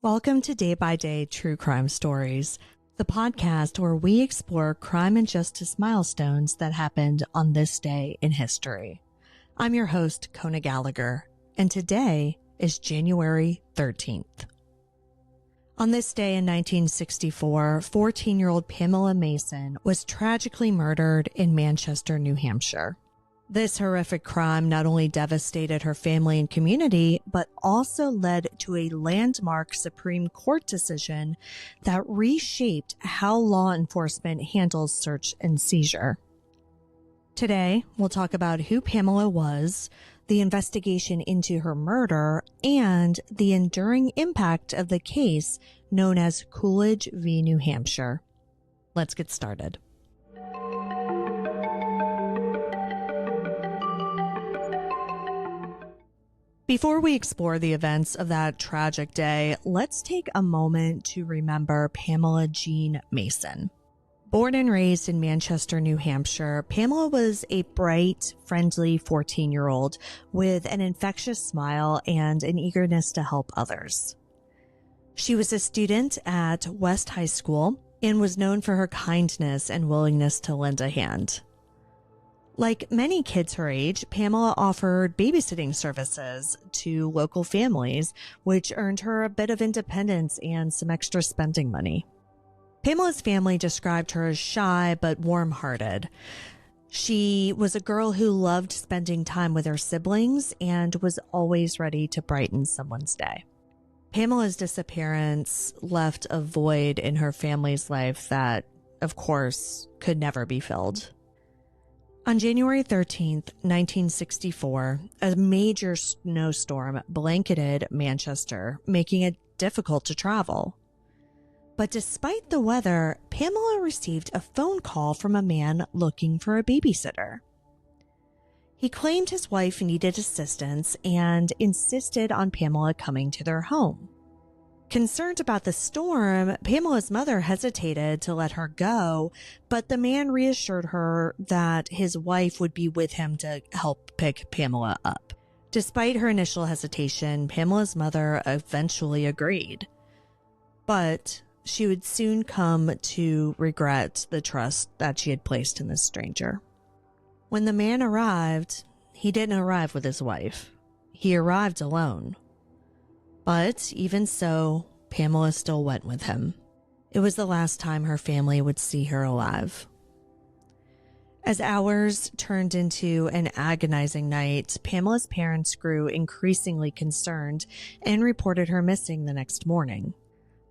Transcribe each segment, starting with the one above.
Welcome to Day by Day True Crime Stories, the podcast where we explore crime and justice milestones that happened on this day in history. I'm your host, Kona Gallagher, and today is January 13th. On this day in 1964, 14-year-old Pamela Mason was tragically murdered in Manchester, New Hampshire. This horrific crime not only devastated her family and community, but also led to a landmark Supreme Court decision that reshaped how law enforcement handles search and seizure. Today, we'll talk about who Pamela was, the investigation into her murder, and the enduring impact of the case known as Coolidge v. New Hampshire. Let's get started. Before we explore the events of that tragic day, let's take a moment to remember Pamela Jean Mason. Born and raised in Manchester, New Hampshire, Pamela was a bright, friendly 14-year-old with an infectious smile and an eagerness to help others. She was a student at West High School and was known for her kindness and willingness to lend a hand. Like many kids her age, Pamela offered babysitting services to local families, which earned her a bit of independence and some extra spending money. Pamela's family described her as shy but warm-hearted. She was a girl who loved spending time with her siblings and was always ready to brighten someone's day. Pamela's disappearance left a void in her family's life that, of course, could never be filled. On January 13th, 1964, a major snowstorm blanketed Manchester, making it difficult to travel. But despite the weather, Pamela received a phone call from a man looking for a babysitter. He claimed his wife needed assistance and insisted on Pamela coming to their home. Concerned about the storm, Pamela's mother hesitated to let her go, but the man reassured her that his wife would be with him to help pick Pamela up. Despite her initial hesitation, Pamela's mother eventually agreed. But she would soon come to regret the trust that she had placed in this stranger. When the man arrived, he didn't arrive with his wife. He arrived alone. But even so, Pamela still went with him. It was the last time her family would see her alive. As hours turned into an agonizing night, Pamela's parents grew increasingly concerned and reported her missing the next morning.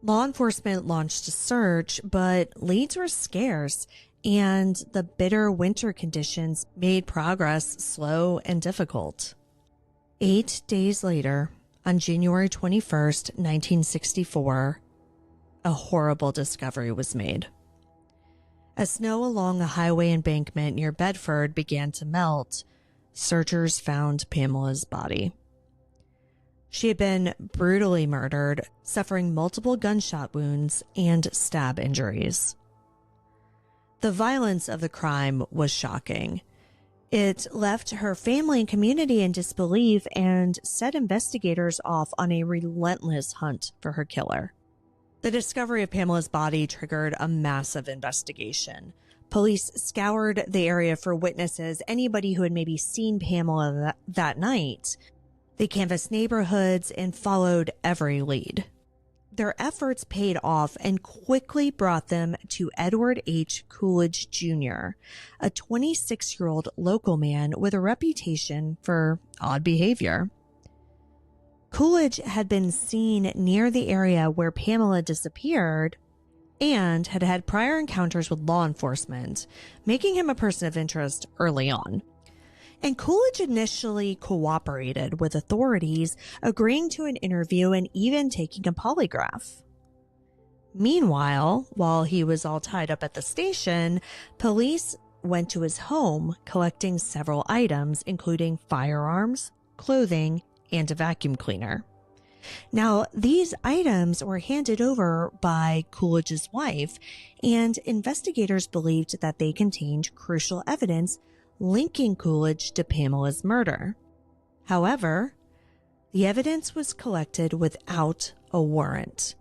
Law enforcement launched a search, but leads were scarce, and the bitter winter conditions made progress slow and difficult. 8 days later, on January 21st, 1964, a horrible discovery was made. As snow along a highway embankment near Bedford began to melt, searchers found Pamela's body. She had been brutally murdered, suffering multiple gunshot wounds and stab injuries. The violence of the crime was shocking. It left her family and community in disbelief and set investigators off on a relentless hunt for her killer. The discovery of Pamela's body triggered a massive investigation. Police scoured the area for witnesses, anybody who had maybe seen Pamela that night. They canvassed neighborhoods and followed every lead. Their efforts paid off and quickly brought them to Edward H. Coolidge, Jr., a 26-year-old local man with a reputation for odd behavior. Coolidge had been seen near the area where Pamela disappeared and had had prior encounters with law enforcement, making him a person of interest early on. And Coolidge initially cooperated with authorities, agreeing to an interview and even taking a polygraph. Meanwhile, while he was all tied up at the station, police went to his home, collecting several items, including firearms, clothing, and a vacuum cleaner. Now, these items were handed over by Coolidge's wife, and investigators believed that they contained crucial evidence linking Coolidge to Pamela's murder. However, the evidence was collected without a warrant,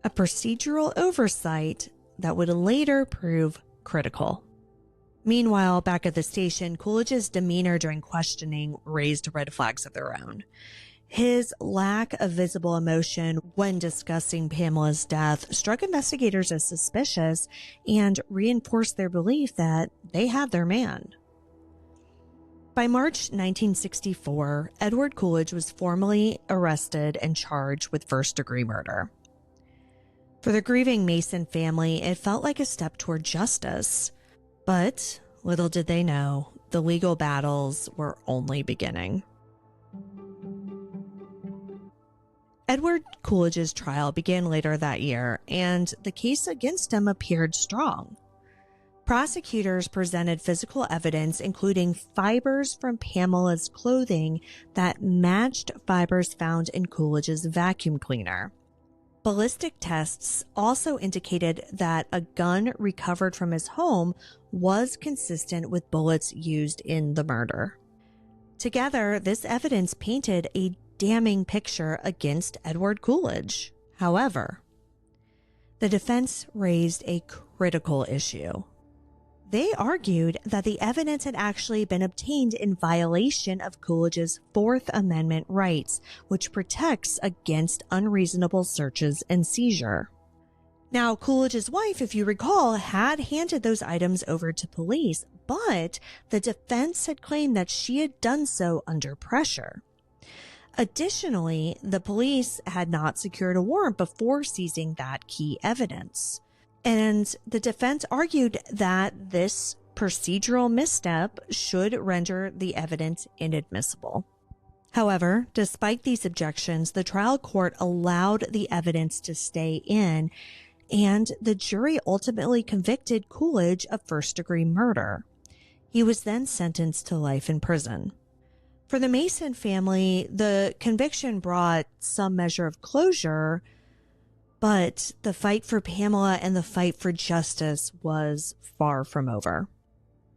a procedural oversight that would later prove critical. Meanwhile, back at the station, Coolidge's demeanor during questioning raised red flags of their own. His lack of visible emotion when discussing Pamela's death struck investigators as suspicious and reinforced their belief that they had their man. By March 1964, Edward Coolidge was formally arrested and charged with first-degree murder. For the grieving Mason family, it felt like a step toward justice. But little did they know, the legal battles were only beginning. Edward Coolidge's trial began later that year, and the case against him appeared strong. Prosecutors presented physical evidence, including fibers from Pamela's clothing that matched fibers found in Coolidge's vacuum cleaner. Ballistic tests also indicated that a gun recovered from his home was consistent with bullets used in the murder. Together, this evidence painted a damning picture against Edward Coolidge. However, the defense raised a critical issue. They argued that the evidence had actually been obtained in violation of Coolidge's Fourth Amendment rights, which protects against unreasonable searches and seizure. Now, Coolidge's wife, if you recall, had handed those items over to police, but the defense had claimed that she had done so under pressure. Additionally, the police had not secured a warrant before seizing that key evidence. And the defense argued that this procedural misstep should render the evidence inadmissible. However, despite these objections, the trial court allowed the evidence to stay in, and the jury ultimately convicted Coolidge of first-degree murder. He was then sentenced to life in prison. For the Mason family, the conviction brought some measure of closure, but the fight for Pamela and the fight for justice was far from over.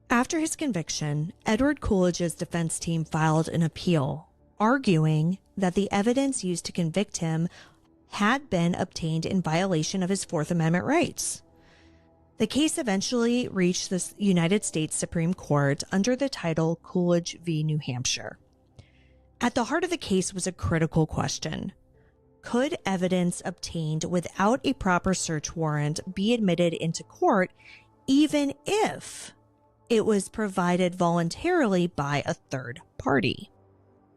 After his conviction, Edward Coolidge's defense team filed an appeal, arguing that the evidence used to convict him had been obtained in violation of his Fourth Amendment rights. The case eventually reached the United States Supreme Court under the title Coolidge v. New Hampshire. At the heart of the case was a critical question. Could evidence obtained without a proper search warrant be admitted into court, even if it was provided voluntarily by a third party?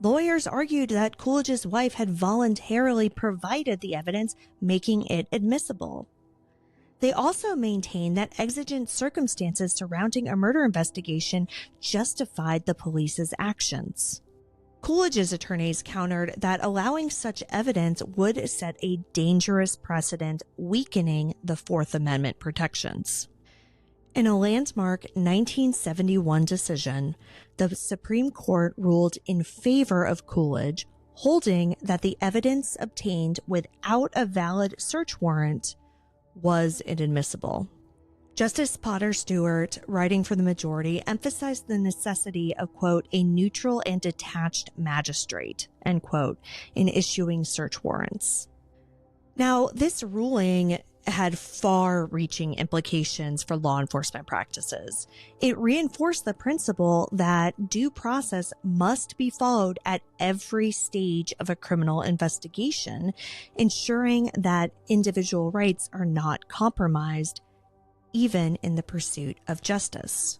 Lawyers argued that Coolidge's wife had voluntarily provided the evidence, making it admissible. They also maintained that exigent circumstances surrounding a murder investigation justified the police's actions. Coolidge's attorneys countered that allowing such evidence would set a dangerous precedent, weakening the Fourth Amendment protections. In a landmark 1971 decision, the Supreme Court ruled in favor of Coolidge, holding that the evidence obtained without a valid search warrant was inadmissible. Justice Potter Stewart, writing for the majority, emphasized the necessity of, quote, a neutral and detached magistrate, end quote, in issuing search warrants. Now, this ruling had far-reaching implications for law enforcement practices. It reinforced the principle that due process must be followed at every stage of a criminal investigation, ensuring that individual rights are not compromised, even in the pursuit of justice.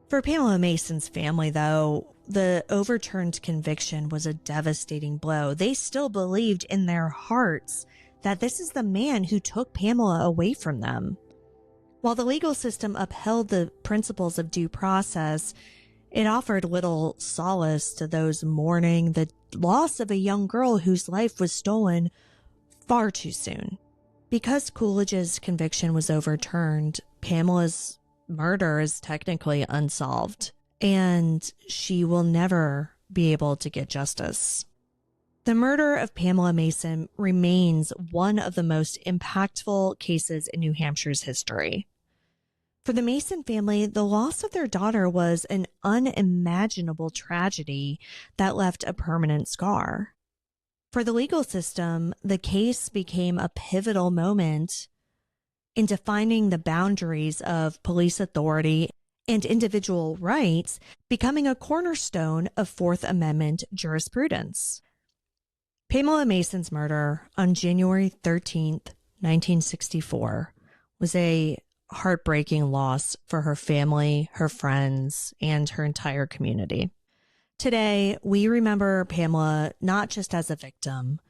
For Pamela Mason's family, though, the overturned conviction was a devastating blow. They still believed in their hearts that this is the man who took Pamela away from them. While the legal system upheld the principles of due process, it offered little solace to those mourning the loss of a young girl whose life was stolen far too soon. Because Coolidge's conviction was overturned, Pamela's murder is technically unsolved, and she will never be able to get justice. The murder of Pamela Mason remains one of the most impactful cases in New Hampshire's history. For the Mason family, the loss of their daughter was an unimaginable tragedy that left a permanent scar. For the legal system, the case became a pivotal moment in defining the boundaries of police authority and individual rights, becoming a cornerstone of Fourth Amendment jurisprudence. Pamela Mason's murder on January 13th, 1964, was a heartbreaking loss for her family, her friends, and her entire community. Today, we remember Pamela not just as a victim,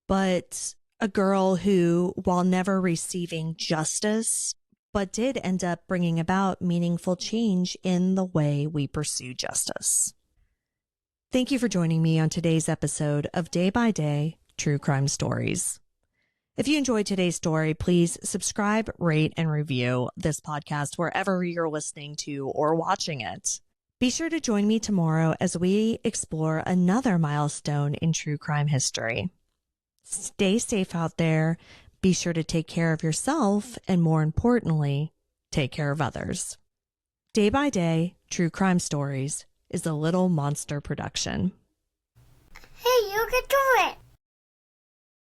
but a girl who, while never receiving justice, but did end up bringing about meaningful change in the way we pursue justice. Thank you for joining me on today's episode of Day by Day True Crime Stories. If you enjoyed today's story, please subscribe, rate, and review this podcast wherever you're listening to or watching it. Be sure to join me tomorrow as we explore another milestone in true crime history. Stay safe out there. Be sure to take care of yourself and, more importantly, take care of others. Day by Day True Crime Stories is a Little Monster production. Hey, you can do it!